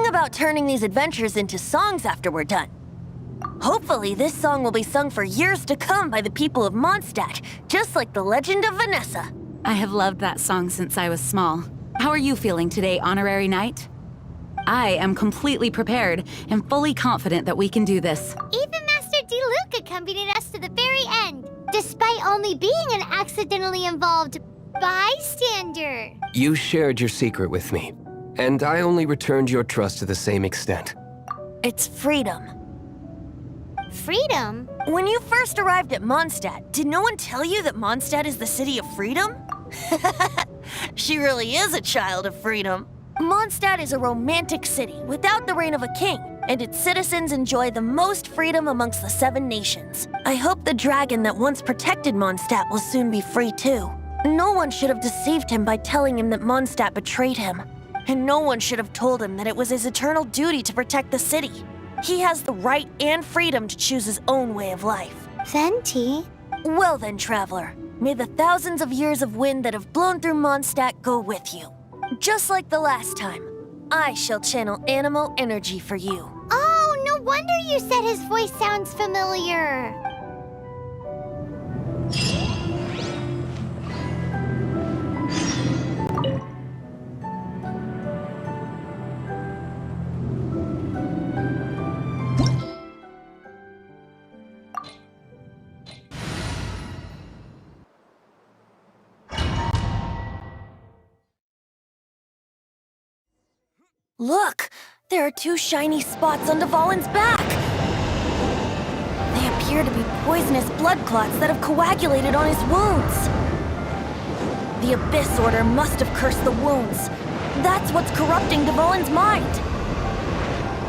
thinking about turning these adventures into songs after we're done. Hopefully, this song will be sung for years to come by the people of Mondstadt, just like the legend of Vanessa. I have loved that song since I was small. How are you feeling today, Honorary Knight? I am completely prepared and fully confident that we can do this. Even Master Diluc accompanied us to the very end, despite only being an accidentally involved bystander. You shared your secret with me, and I only returned your trust to the same extent. It's freedom. Freedom? When you first arrived at Mondstadt, did no one tell you that Mondstadt is the city of freedom? She really is a child of freedom. Mondstadt is a romantic city without the reign of a king, and its citizens enjoy the most freedom amongst the 7 nations. I hope the dragon that once protected Mondstadt will soon be free too. No one should have deceived him by telling him that Mondstadt betrayed him. And no one should have told him that it was his eternal duty to protect the city. He has the right and freedom to choose his own way of life. Venti? Well then, traveler, may the thousands of years of wind that have blown through Mondstadt go with you. Just like the last time, I shall channel animal energy for you. Oh, no wonder you said his voice sounds familiar. Look! There are 2 shiny spots on Dvalin's back! They appear to be poisonous blood clots that have coagulated on his wounds. The Abyss Order must have cursed the wounds. That's what's corrupting Dvalin's mind.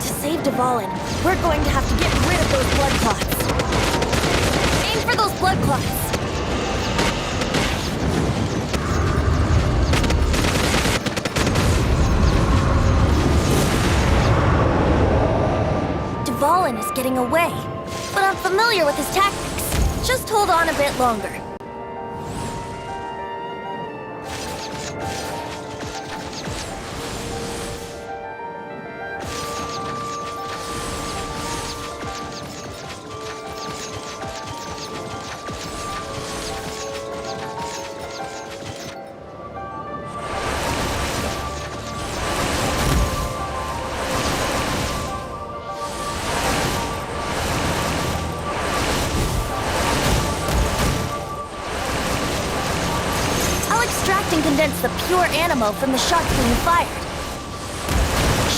To save Dvalin, we're going to have to get rid of those blood clots. Aim for those blood clots! Dvalin is getting away, but I'm familiar with his tactics. Just hold on a bit longer. And condense the pure animo from the shots being fired.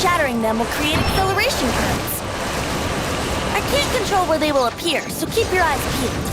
Shattering them will create acceleration currents. I can't control where they will appear, so keep your eyes peeled.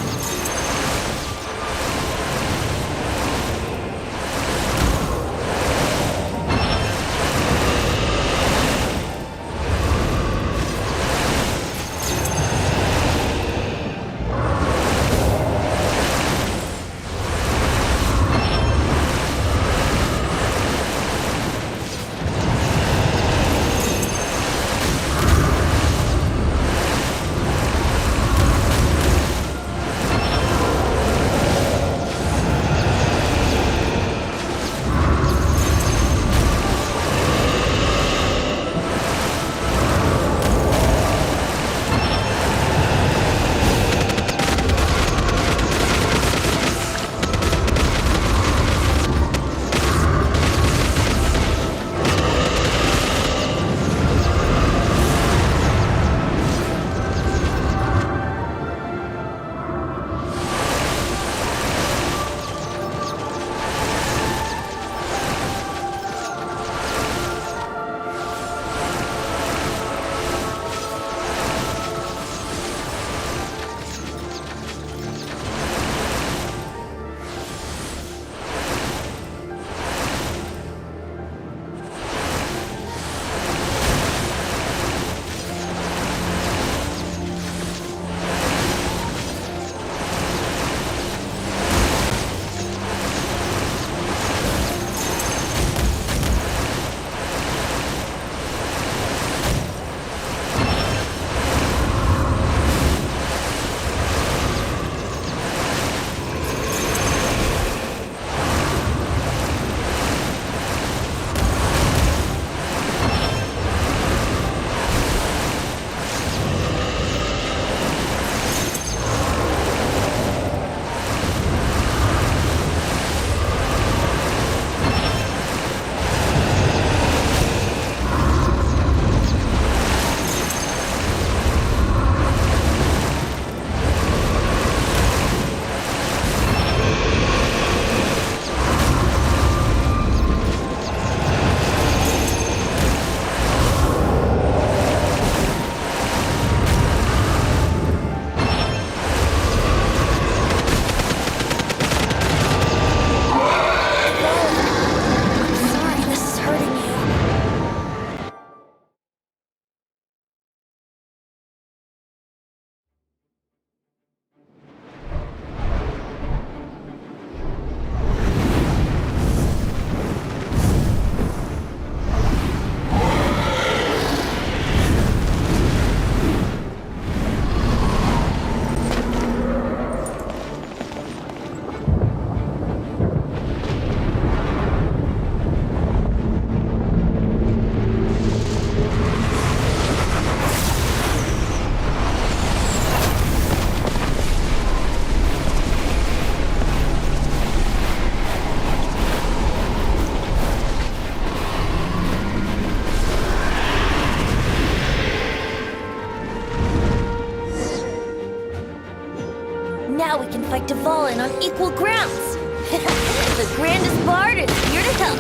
Now we can fight Dvalin on equal grounds. The grandest bard is here to help.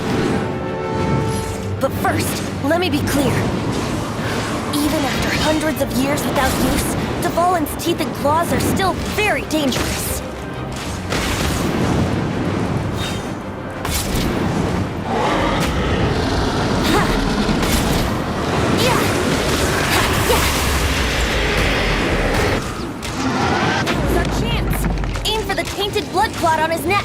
But first, let me be clear. Even after hundreds of years without use, Dvalin's teeth and claws are still very dangerous. Now's our chance. Aim for the tainted blood clot on his neck.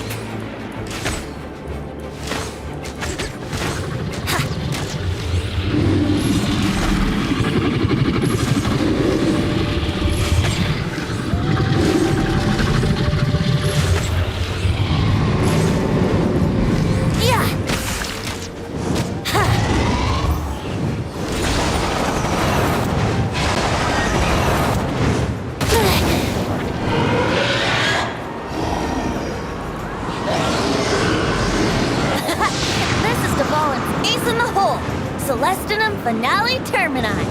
Finale Termini.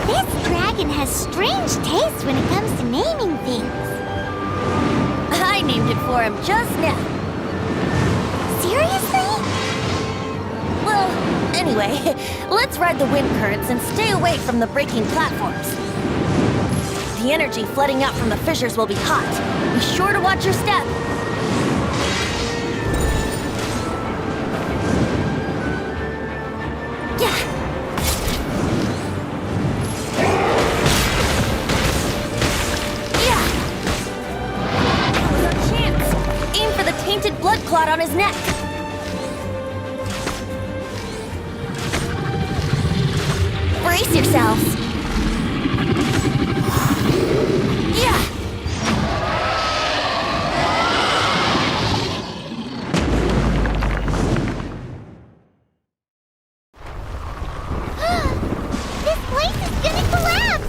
This dragon has strange taste when it comes to naming things. I named it for him just now. Seriously? Well, anyway, let's ride the wind currents and stay away from the breaking platforms. The energy flooding out from the fissures will be hot. Be sure to watch your step. Blood clot on his neck. Brace yourselves. Yeah. This place is gonna collapse.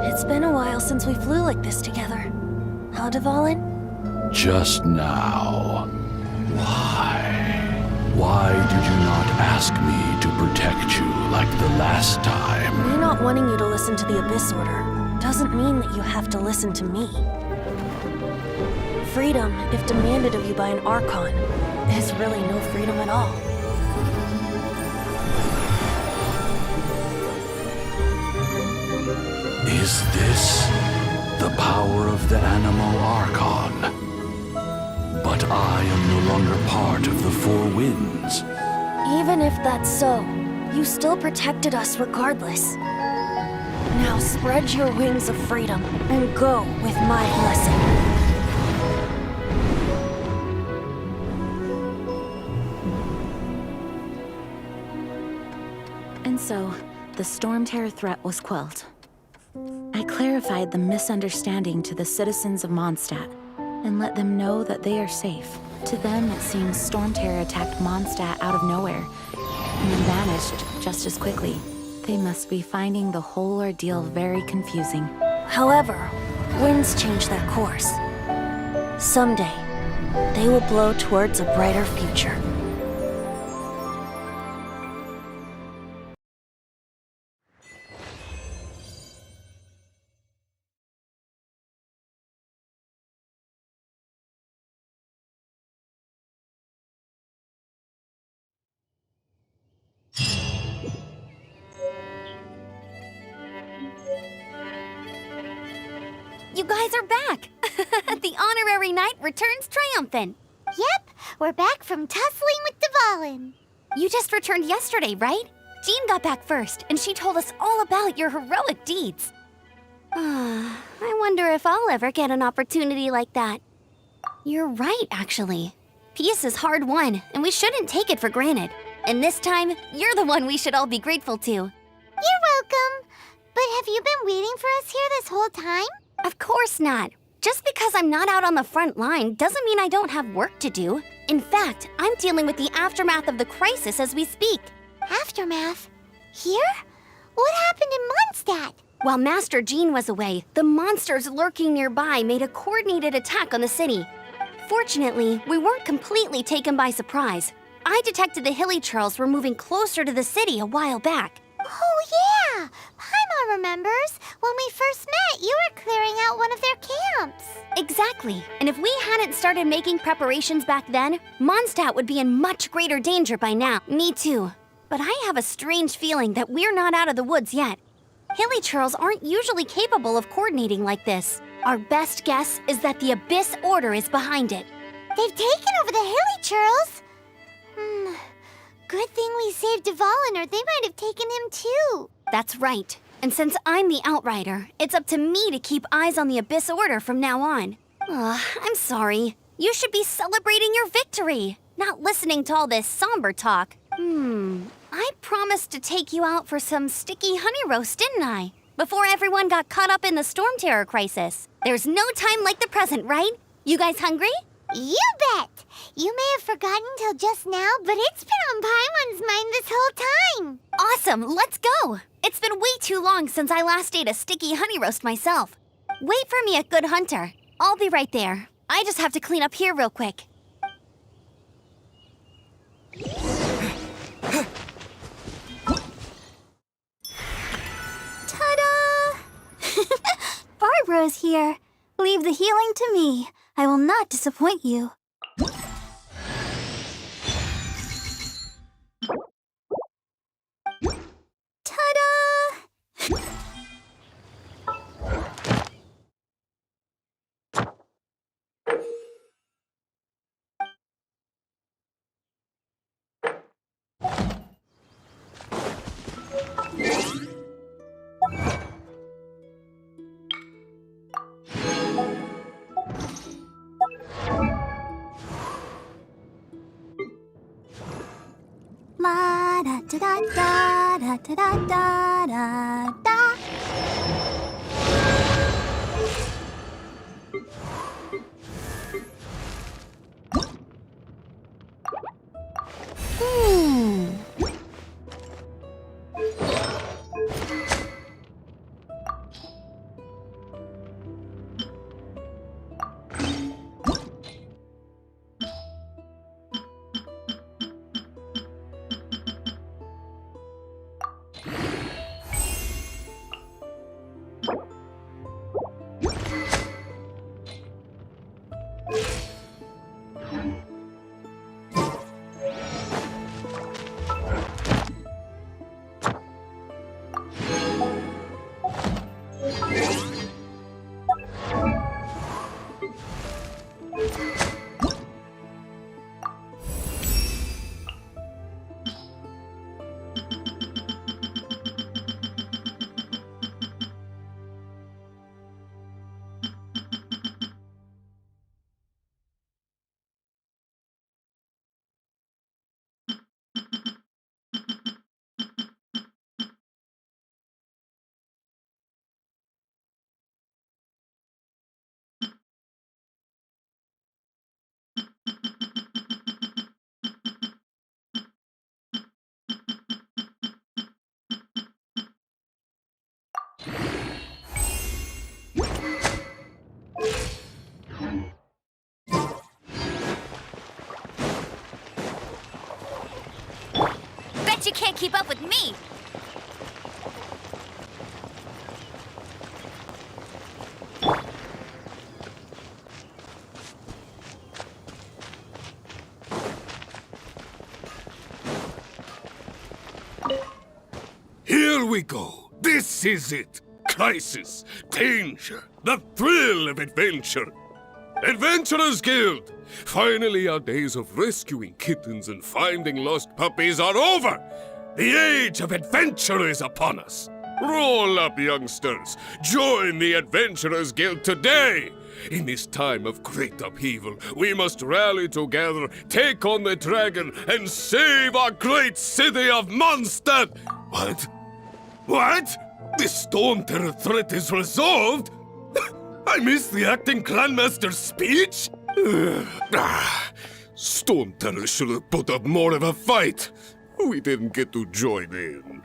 It's been a while since we flew like this together. Huh, Dvalin? Just now. Why? Why did you not ask me to protect you like the last time? Me not wanting you to listen to the Abyss Order doesn't mean that you have to listen to me. Freedom, if demanded of you by an Archon, is really no freedom at all. Is this the power of the Animo Archon? But I am no longer part of the Four Winds. Even if that's so, you still protected us regardless. Now spread your wings of freedom and go with my blessing. And so, the Stormterror threat was quelled. I clarified the misunderstanding to the citizens of Mondstadt and let them know that they are safe. To them, it seems Stormterror attacked Mondstadt out of nowhere and then vanished just as quickly. They must be finding the whole ordeal very confusing. However, winds change their course. Someday, they will blow towards a brighter future. You guys are back! The honorary knight returns triumphant. Yep, we're back from tussling with Dvalin. You just returned yesterday, right? Jean got back first, and she told us all about your heroic deeds. I wonder if I'll ever get an opportunity like that. You're right, actually. Peace is hard won, and we shouldn't take it for granted. And this time, you're the one we should all be grateful to. You're welcome. But have you been waiting for us here this whole time? Of course not. Just because I'm not out on the front line doesn't mean I don't have work to do. In fact, I'm dealing with the aftermath of the crisis as we speak. Aftermath? Here? What happened in Mondstadt? While Master Jean was away, the monsters lurking nearby made a coordinated attack on the city. Fortunately, we weren't completely taken by surprise. I detected the Hilly Churls were moving closer to the city a while back. Oh, yeah! Paimon remembers. When we first met, you were clearing out one of their camps. Exactly. And if we hadn't started making preparations back then, Mondstadt would be in much greater danger by now. Me too. But I have a strange feeling that we're not out of the woods yet. Hilly Churls aren't usually capable of coordinating like this. Our best guess is that the Abyss Order is behind it. They've taken over the Hilly Churls. Good thing we saved Dvalin, or they might have taken him too. That's right. And since I'm the Outrider, it's up to me to keep eyes on the Abyss Order from now on. I'm sorry. You should be celebrating your victory, not listening to all this somber talk. I promised to take you out for some sticky honey roast, didn't I? Before everyone got caught up in the Stormterror crisis. There's no time like the present, right? You guys hungry? You bet! You may have forgotten till just now, but it's been on Paimon's mind this whole time. Awesome, let's go! It's been way too long since I last ate a sticky honey roast myself. Wait for me at Good Hunter. I'll be right there. I just have to clean up here real quick. Ta-da! Barbara's here. Leave the healing to me. I will not disappoint you. Ta-da! La da da da da da da da da da. Bet you can't keep up with me! Here we go. This is it. Crisis, danger, the thrill of adventure. Adventurers Guild! Finally, our days of rescuing kittens and finding lost puppies are over! The age of adventure is upon us! Roll up, youngsters! Join the Adventurers Guild today! In this time of great upheaval, we must rally together, take on the dragon, and save our great city of Mondstadt! What? What? The Stormterror threat is resolved? I missed the acting clanmaster's speech? Stormterror should have put up more of a fight. We didn't get to join in.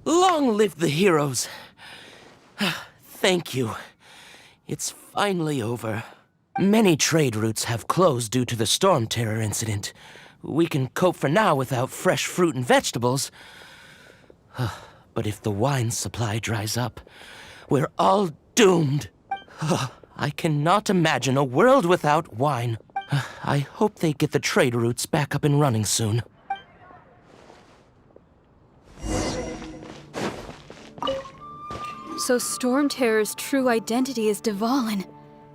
Long live the heroes. Thank you. It's finally over. Many trade routes have closed due to the Stormterror incident. We can cope for now without fresh fruit and vegetables. But if the wine supply dries up, we're all doomed. I cannot imagine a world without wine. I hope they get the trade routes back up and running soon. So Stormterror's true identity is Dvalin,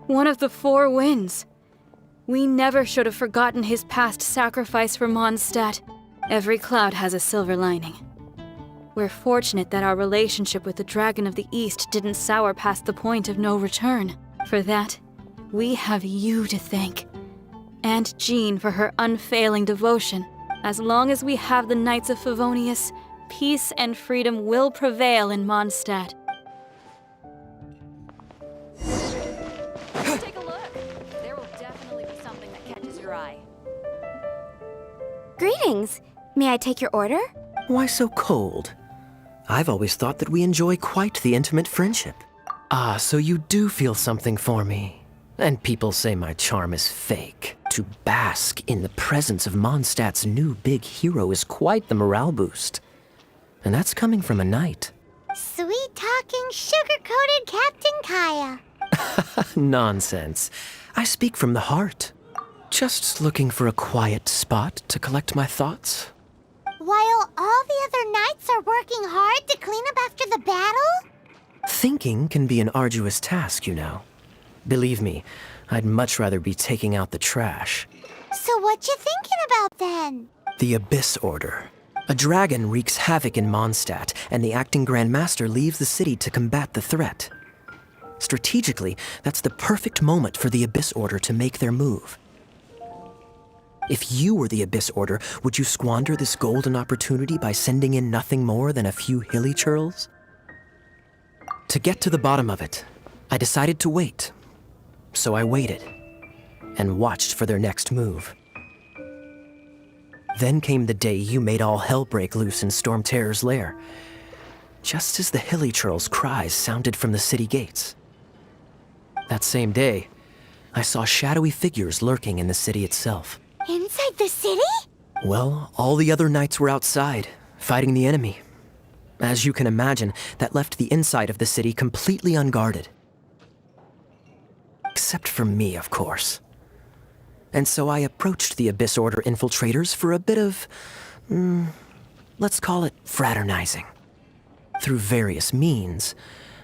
one of the Four Winds. We never should have forgotten his past sacrifice for Mondstadt. Every cloud has a silver lining. We're fortunate that our relationship with the Dragon of the East didn't sour past the point of no return. For that, we have you to thank. And Jean for her unfailing devotion. As long as we have the Knights of Favonius, peace and freedom will prevail in Mondstadt. Take a look. There will definitely be something that catches your eye. Greetings. May I take your order? Why so cold? I've always thought that we enjoy quite the intimate friendship. Ah, so you do feel something for me. And people say my charm is fake. To bask in the presence of Mondstadt's new big hero is quite the morale boost. And that's coming from a knight. Sweet-talking, sugar-coated Captain Kaya. Nonsense. I speak from the heart. Just looking for a quiet spot to collect my thoughts. While all the other knights are working hard to clean up after the battle? Thinking can be an arduous task, you know. Believe me, I'd much rather be taking out the trash. So what you thinking about then? The Abyss Order. A dragon wreaks havoc in Mondstadt, and the acting Grand Master leaves the city to combat the threat. Strategically, that's the perfect moment for the Abyss Order to make their move. If you were the Abyss Order, would you squander this golden opportunity by sending in nothing more than a few hilly churls? To get to the bottom of it, I decided to wait. So I waited, and watched for their next move. Then came the day you made all hell break loose in Stormterror's lair, just as the hilly churls' cries sounded from the city gates. That same day, I saw shadowy figures lurking in the city itself. Inside the city? Well, all the other knights were outside, fighting the enemy. As you can imagine, that left the inside of the city completely unguarded. Except for me, of course. And so I approached the Abyss Order infiltrators for a bit of, let's call it fraternizing. Through various means,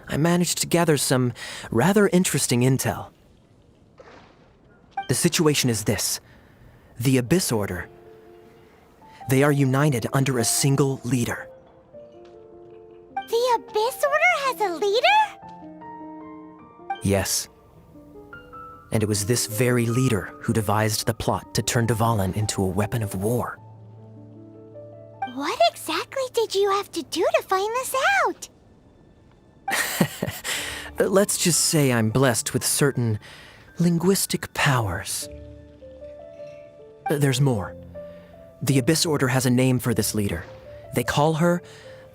I managed to gather some rather interesting intel. The situation is this. The Abyss Order, they are united under a single leader. The Abyss Order has a leader? Yes. And it was this very leader who devised the plot to turn Dvalin into a weapon of war. What exactly did you have to do to find this out? Let's just say I'm blessed with certain linguistic powers. There's more. The Abyss Order has a name for this leader. They call her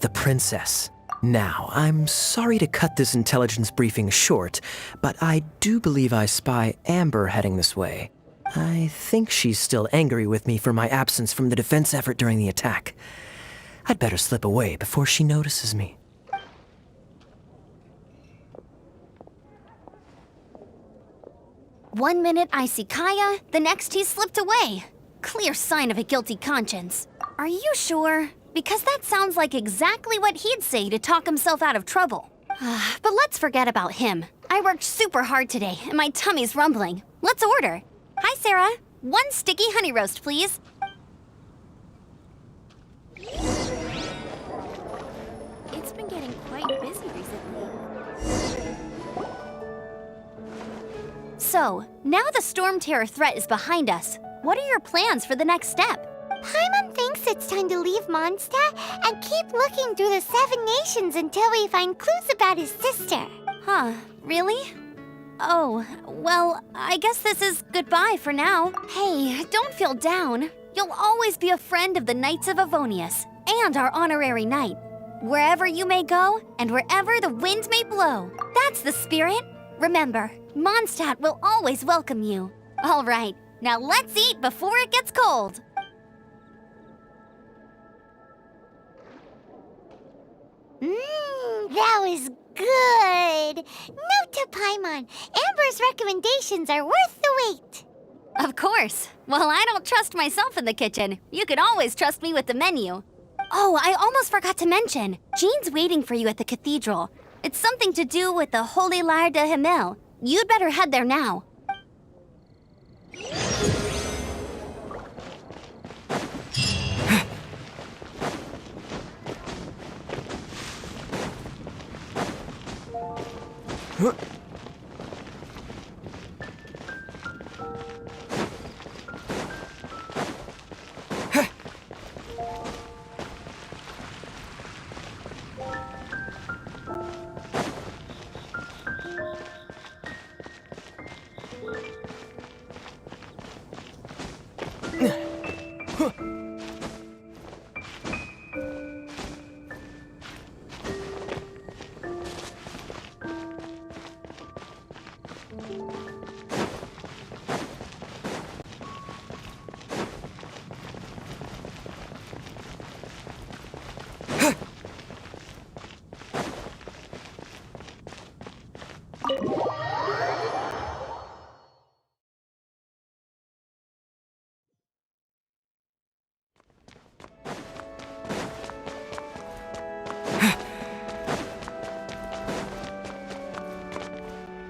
the Princess. Now, I'm sorry to cut this intelligence briefing short, but I do believe I spy Amber heading this way. I think she's still angry with me for my absence from the defense effort during the attack. I'd better slip away before she notices me. One minute I see Kaya, the next he's slipped away. Clear sign of a guilty conscience. Are you sure? Because that sounds like exactly what he'd say to talk himself out of trouble. But let's forget about him. I worked super hard today, and my tummy's rumbling. Let's order. Hi, Sarah. 1 sticky honey roast, please. It's been getting quite busy recently. So, now the Stormterror threat is behind us. What are your plans for the next step? Paimon thinks it's time to leave Mondstadt and keep looking through the 7 nations until we find clues about his sister. Huh, really? Oh, well, I guess this is goodbye for now. Hey, don't feel down. You'll always be a friend of the Knights of Avonius, and our honorary knight. Wherever you may go, and wherever the wind may blow. That's the spirit. Remember, Mondstadt will always welcome you. All right, now let's eat before it gets cold. That was good. Note to Paimon, Amber's recommendations are worth the wait. Of course. Well, I don't trust myself in the kitchen. You can always trust me with the menu. Oh, I almost forgot to mention. Jean's waiting for you at the cathedral. It's something to do with the Holy Lyre de Himmel. You'd better head there now.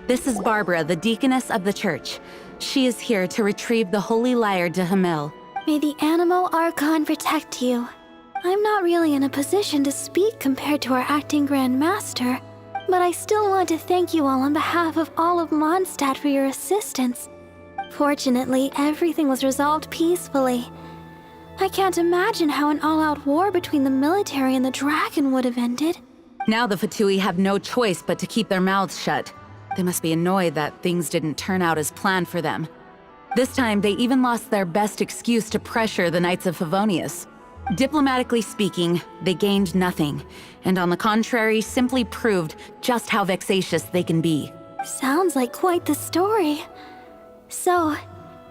This is Barbara, the deaconess of the church. She is here to retrieve the Holy Lyre de Himmel. May the Animo Archon protect you. I'm not really in a position to speak compared to our acting Grand Master, but I still want to thank you all on behalf of all of Mondstadt for your assistance. Fortunately, everything was resolved peacefully. I can't imagine how an all-out war between the military and the dragon would have ended. Now the Fatui have no choice but to keep their mouths shut. They must be annoyed that things didn't turn out as planned for them. This time, they even lost their best excuse to pressure the Knights of Favonius. Diplomatically speaking, they gained nothing, and on the contrary, simply proved just how vexatious they can be. Sounds like quite the story. So,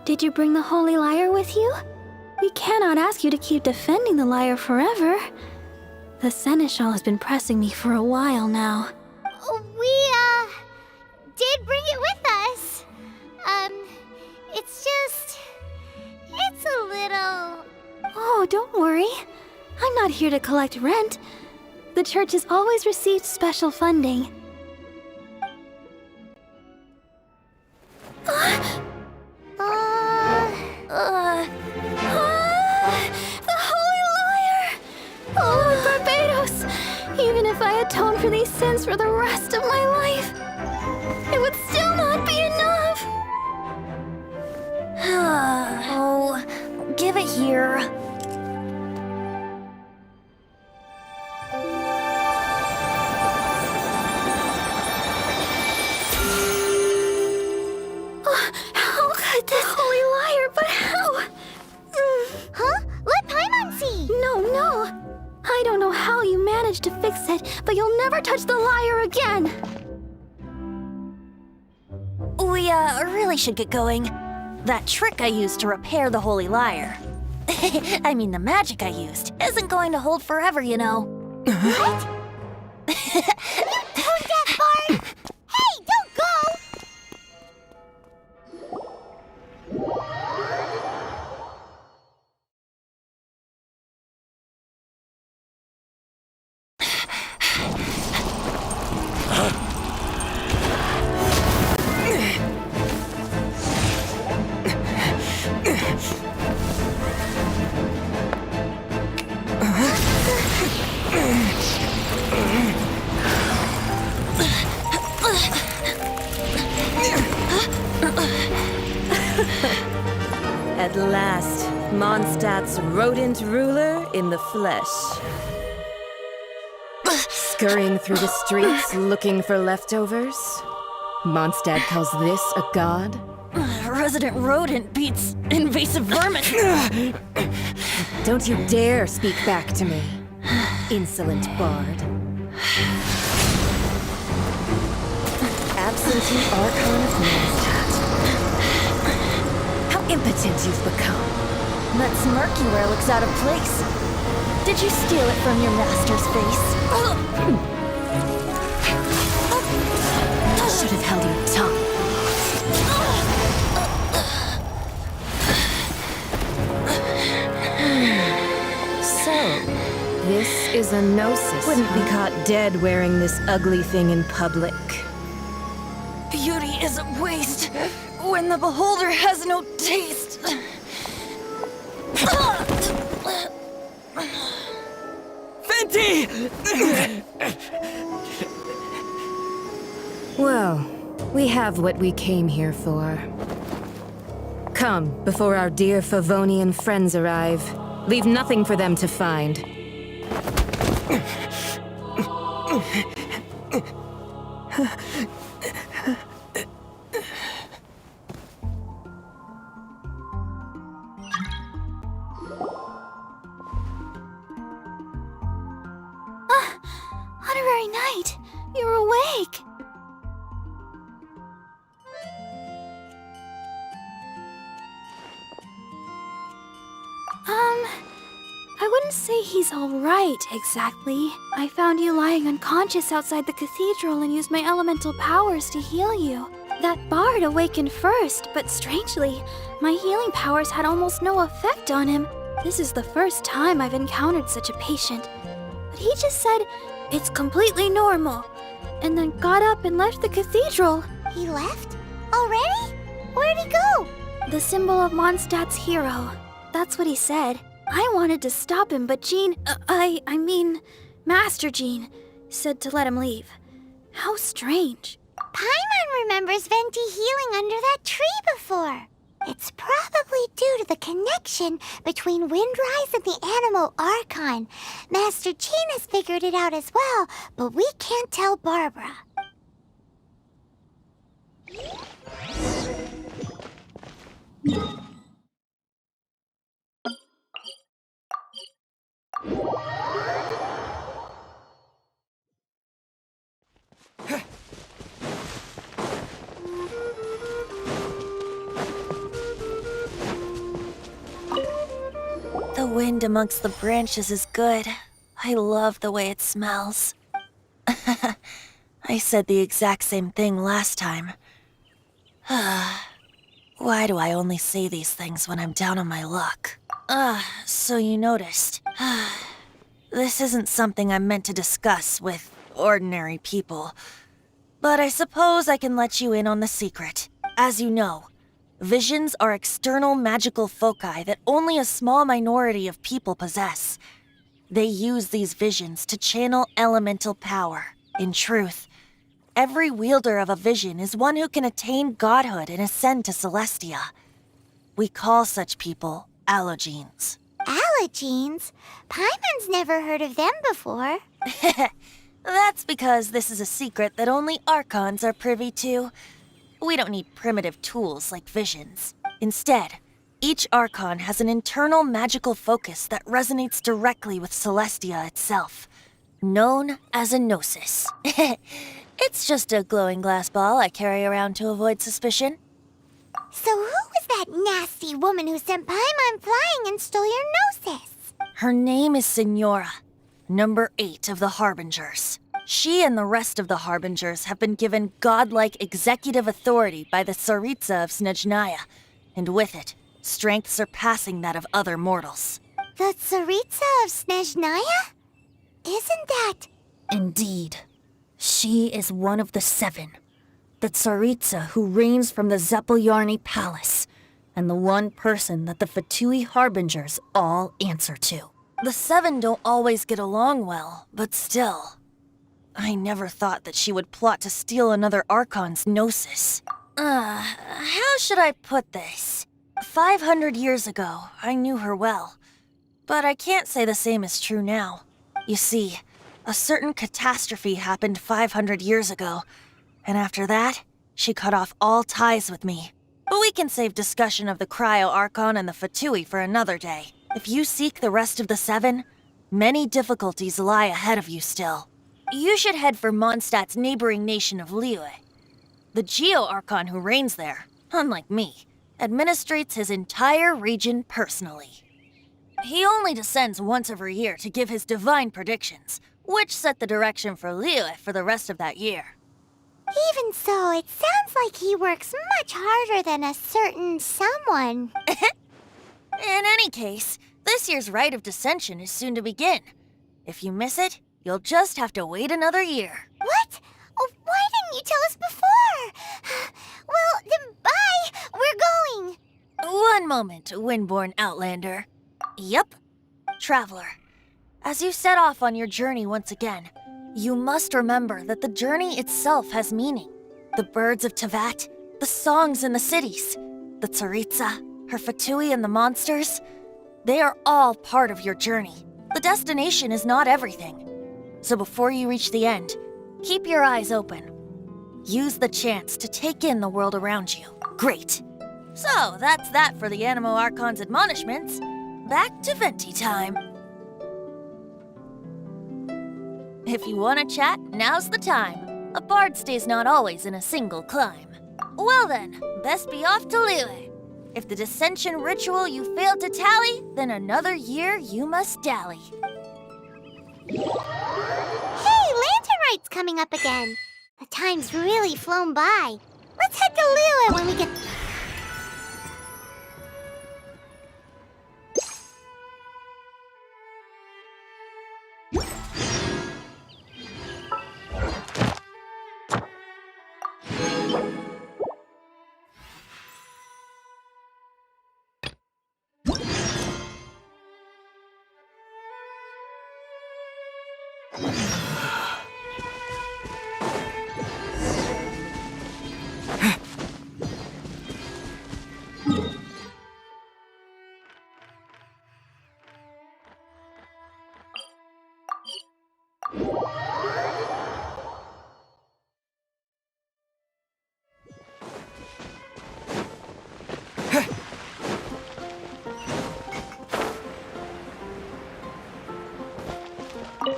did you bring the Holy Lyre with you? We cannot ask you to keep defending the lyre forever. The Seneschal has been pressing me for a while now. We, did bring it with us. It's a little... Oh, don't worry. I'm not here to collect rent. The church has always received special funding. The Holy Lyre! Oh, Lord Barbados! Even if I atone for these sins for the rest of my life, it would still not be enough! Oh, give it here. How could this Holy Lyre, but how? Huh? Let Paimon see! No. I don't know how you managed to fix it, but you'll never touch the lyre again! We, really should get going. That trick I used to repair the Holy Lyre. I mean, the magic I used isn't going to hold forever, you know. What? You tone-deaf bard! Hey, don't go! At last, Mondstadt's rodent ruler in the flesh. Scurrying through the streets looking for leftovers? Mondstadt calls this a god? Resident rodent beats invasive vermin. Don't you dare speak back to me, insolent bard. Absentee Archon of Mondstadt. How impotent you've become. That smirk you wear looks out of place. Did you steal it from your master's face? Should have held your tongue. So, this is a gnosis. Wouldn't be caught dead wearing this ugly thing in public. Beauty is a waste when the beholder has no taste. Fenty! Well, we have what we came here for. Come, before our dear Favonian friends arrive. Leave nothing for them to find. Honorary Knight, you're awake. I wouldn't say he's all right, exactly. I found you lying unconscious outside the cathedral and used my elemental powers to heal you. That bard awakened first, but strangely, my healing powers had almost no effect on him. This is the first time I've encountered such a patient. But he just said, it's completely normal, and then got up and left the cathedral. He left? Already? Where'd he go? The symbol of Mondstadt's hero. That's what he said. I wanted to stop him, but Jean, I mean, Master Jean, said to let him leave. How strange. Paimon remembers Venti healing under that tree before. It's probably due to the connection between Windrise and the Animal Archon. Master Jean has figured it out as well, but we can't tell Barbara. The wind amongst the branches is good. I love the way it smells. I said the exact same thing last time. Why do I only say these things when I'm down on my luck? So you noticed. This isn't something I'm meant to discuss with ordinary people. But I suppose I can let you in on the secret. As you know, visions are external magical foci that only a small minority of people possess. They use these visions to channel elemental power. In truth, every wielder of a vision is one who can attain godhood and ascend to Celestia. We call such people allogenes. Allogenes? Paimon's never heard of them before. That's because this is a secret that only Archons are privy to. We don't need primitive tools like visions. Instead, each Archon has an internal magical focus that resonates directly with Celestia itself, known as a gnosis. It's just a glowing glass ball I carry around to avoid suspicion. So who was that nasty woman who sent Paimon flying and stole your gnosis? Her name is Signora, number 8 of the Harbingers. She and the rest of the Harbingers have been given godlike executive authority by the Tsaritsa of Snezhnaya, and with it, strength surpassing that of other mortals. The Tsaritsa of Snezhnaya? Isn't that... Indeed. She is one of the 7. The Tsaritsa who reigns from the Zeppeljärni Palace, and the one person that the Fatui Harbingers all answer to. The 7 don't always get along well, but still... I never thought that she would plot to steal another Archon's gnosis. How should I put this? 500 years ago, I knew her well. But I can't say the same is true now. You see, A certain catastrophe happened 500 years ago, and after that, she cut off all ties with me. But we can save discussion of the Cryo-Archon and the Fatui for another day. If you seek the rest of the Seven, many difficulties lie ahead of you still. You should head for Mondstadt's neighboring nation of Liyue. The Geo-Archon who reigns there, unlike me, administrates his entire region personally. He only descends once every year to give his divine predictions, which set the direction for Liyue for the rest of that year. Even so, it sounds like he works much harder than a certain someone. In any case, this year's Rite of Dissension is soon to begin. If you miss it, you'll just have to wait another year. What? Oh, why didn't you tell us before? Well, then bye! We're going! One moment, Windborn Outlander. Yup, Traveler. As you set off on your journey once again, you must remember that the journey itself has meaning. The birds of Tevat, the songs in the cities, the Tsaritsa, her Fatui and the monsters, they are all part of your journey. The destination is not everything. So before you reach the end, keep your eyes open. Use the chance to take in the world around you. Great. So that's that for the Animo Archon's admonishments. Back to Venti time. If you want to chat, now's the time. A bard stays not always in a single clime. Well then, best be off to Liyue. If the dissension ritual you failed to tally, then another year you must dally. Hey, Lantern Rite's coming up again. The time's really flown by. Let's head to Liyue when we get...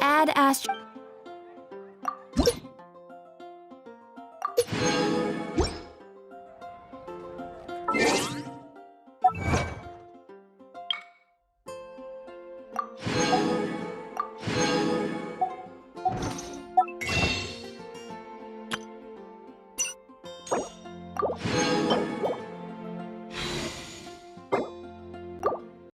Ad Ast...